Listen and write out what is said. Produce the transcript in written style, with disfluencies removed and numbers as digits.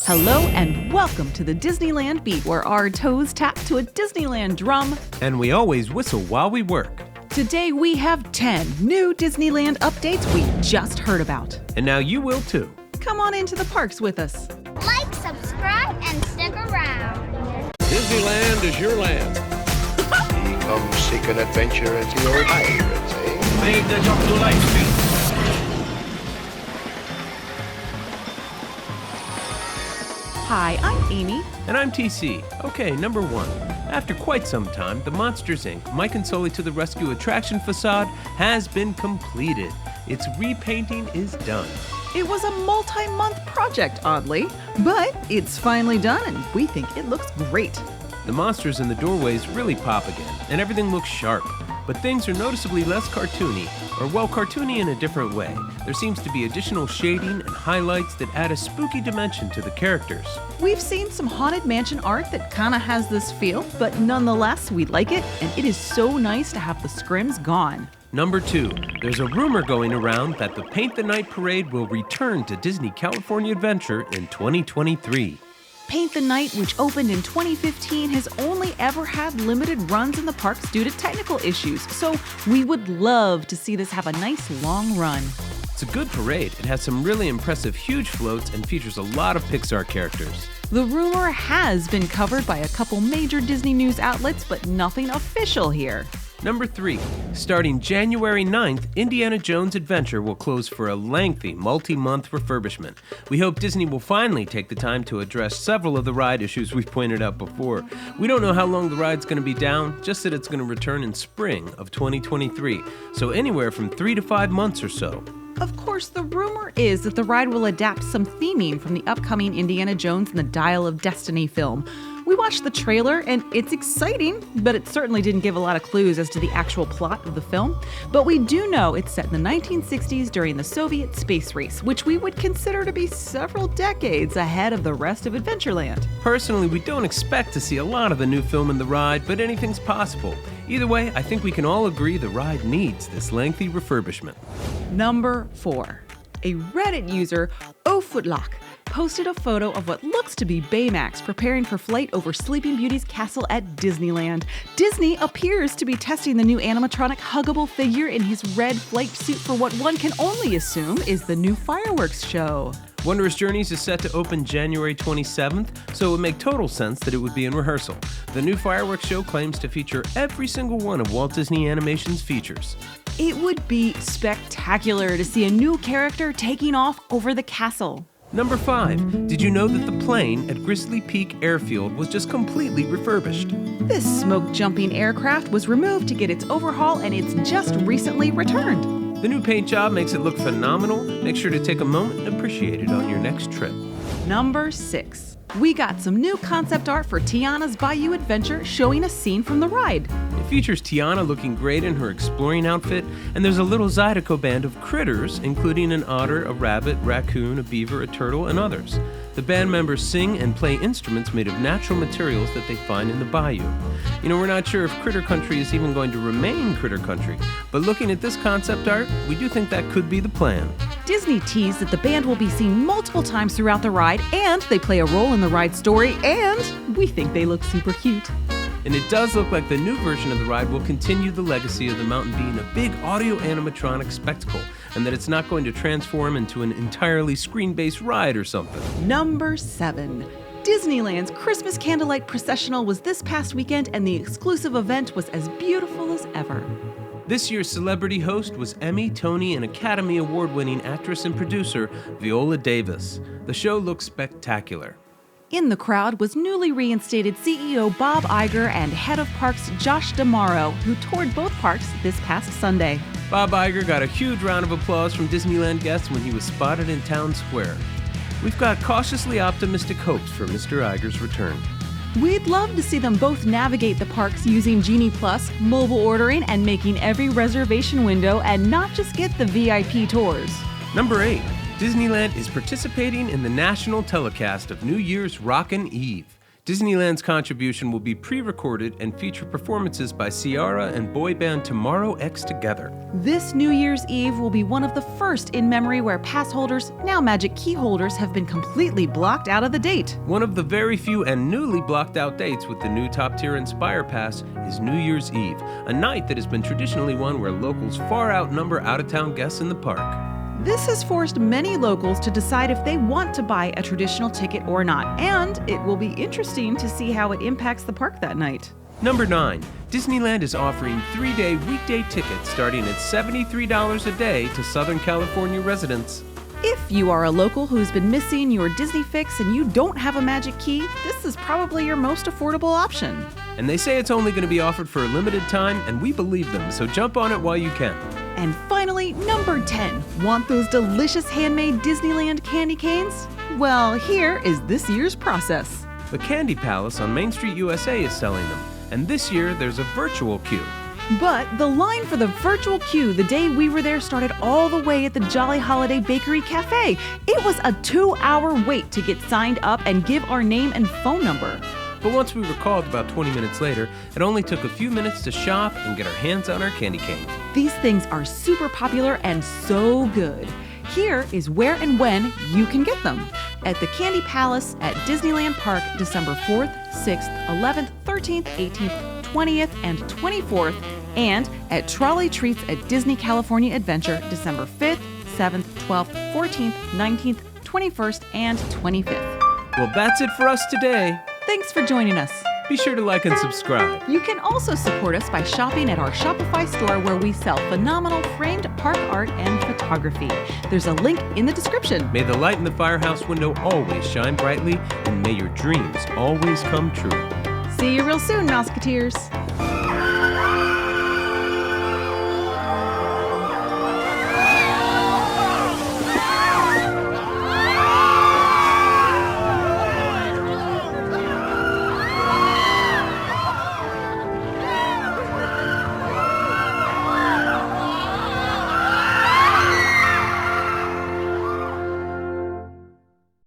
Hello and welcome to the Disneyland Beat, where our toes tap to a Disneyland drum. And we always whistle while we work. Today we have 10 new Disneyland updates we just heard about. And now you will too. Come on into the parks with us. Like, subscribe, and stick around. Disneyland is your land. Come seek an adventure into your pirates, eh? Made the jump to life. Hi, I'm Amy. And I'm TC. Okay, number 1. After quite some time, the Monsters, Inc. Mike and Sully to the Rescue attraction facade has been completed. Its repainting is done. It was a multi-month project, oddly, but it's finally done and we think it looks great. The monsters in the doorways really pop again, and everything looks sharp. But things are noticeably less cartoony, or well, cartoony in a different way. There seems to be additional shading and highlights that add a spooky dimension to the characters. We've seen some Haunted Mansion art that kinda has this feel, but nonetheless, we like it, and it is so nice to have the scrims gone. Number 2, there's a rumor going around that the Paint the Night Parade will return to Disney California Adventure in 2023. Paint the Night, which opened in 2015, has only ever had limited runs in the parks due to technical issues, so we would love to see this have a nice long run. It's a good parade. It has some really impressive huge floats and features a lot of Pixar characters. The rumor has been covered by a couple major Disney news outlets, but nothing official here. Number 3, starting January 9th, Indiana Jones Adventure will close for a lengthy, multi-month refurbishment. We hope Disney will finally take the time to address several of the ride issues we've pointed out before. We don't know how long the ride's going to be down, just that it's going to return in spring of 2023, so anywhere from 3 to 5 months or so. Of course, the rumor is that the ride will adapt some theming from the upcoming Indiana Jones and the Dial of Destiny film. We watched the trailer and it's exciting, but it certainly didn't give a lot of clues as to the actual plot of the film. But we do know it's set in the 1960s during the Soviet space race, which we would consider to be several decades ahead of the rest of Adventureland. Personally, we don't expect to see a lot of the new film in the ride, but anything's possible. Either way, I think we can all agree the ride needs this lengthy refurbishment. Number 4. A Reddit user, OFootlock, posted a photo of what looks to be Baymax preparing for flight over Sleeping Beauty's castle at Disneyland. Disney appears to be testing the new animatronic huggable figure in his red flight suit for what one can only assume is the new fireworks show. Wondrous Journeys is set to open January 27th, so it would make total sense that it would be in rehearsal. The new fireworks show claims to feature every single one of Walt Disney Animation's features. It would be spectacular to see a new character taking off over the castle. Number 5, did you know that the plane at Grizzly Peak Airfield was just completely refurbished? This smoke-jumping aircraft was removed to get its overhaul, and it's just recently returned. The new paint job makes it look phenomenal. Make sure to take a moment and appreciate it on your next trip. Number 6. We got some new concept art for Tiana's Bayou Adventure showing a scene from the ride. It features Tiana looking great in her exploring outfit, and there's a little Zydeco band of critters, including an otter, a rabbit, raccoon, a beaver, a turtle, and others. The band members sing and play instruments made of natural materials that they find in the bayou. You know, we're not sure if Critter Country is even going to remain Critter Country, but looking at this concept art, we do think that could be the plan. Disney teased that the band will be seen multiple times throughout the ride, and they play a role in the ride story, and we think they look super cute. And it does look like the new version of the ride will continue the legacy of the mountain being a big audio animatronic spectacle, and that it's not going to transform into an entirely screen-based ride or something. Number 7. Disneyland's Christmas Candlelight Processional was this past weekend, and the exclusive event was as beautiful as ever. This year's celebrity host was Emmy, Tony, and Academy Award-winning actress and producer Viola Davis. The show looks spectacular. In the crowd was newly reinstated CEO Bob Iger and head of parks Josh D'Amaro, who toured both parks this past Sunday. Bob Iger got a huge round of applause from Disneyland guests when he was spotted in Town Square. We've got cautiously optimistic hopes for Mr. Iger's return. We'd love to see them both navigate the parks using Genie Plus, mobile ordering, and making every reservation window, and not just get the VIP tours. Number 8. Disneyland is participating in the national telecast of New Year's Rockin' Eve. Disneyland's contribution will be pre-recorded and feature performances by Ciara and boy band Tomorrow X Together. This New Year's Eve will be one of the first in memory where pass holders, now Magic Key holders, have been completely blocked out of the date. One of the very few and newly blocked out dates with the new top-tier Inspire Pass is New Year's Eve, a night that has been traditionally one where locals far outnumber out-of-town guests in the park. This has forced many locals to decide if they want to buy a traditional ticket or not, and it will be interesting to see how it impacts the park that night. Number 9. Disneyland is offering 3-day weekday tickets starting at $73 a day to Southern California residents. If you are a local who's been missing your Disney fix and you don't have a Magic Key, this is probably your most affordable option. And they say it's only going to be offered for a limited time, and we believe them, so jump on it while you can. And finally, number 10. Want those delicious handmade Disneyland candy canes? Well, here is this year's process. The Candy Palace on Main Street, USA is selling them, and this year there's a virtual queue. But the line for the virtual queue the day we were there started all the way at the Jolly Holiday Bakery Cafe. It was a 2-hour wait to get signed up and give our name and phone number. But once we were called about 20 minutes later, it only took a few minutes to shop and get our hands on our candy canes. These things are super popular and so good. Here is where and when you can get them. At the Candy Palace at Disneyland Park, December 4th, 6th, 11th, 13th, 18th, 20th, and 24th, and at Trolley Treats at Disney California Adventure, December 5th, 7th, 12th, 14th, 19th, 21st, and 25th. Well, that's it for us today. Thanks for joining us. Be sure to like and subscribe. You can also support us by shopping at our Shopify store where we sell phenomenal framed park art and photography. There's a link in the description. May the light in the firehouse window always shine brightly, and may your dreams always come true. See you real soon, Mouseketeers.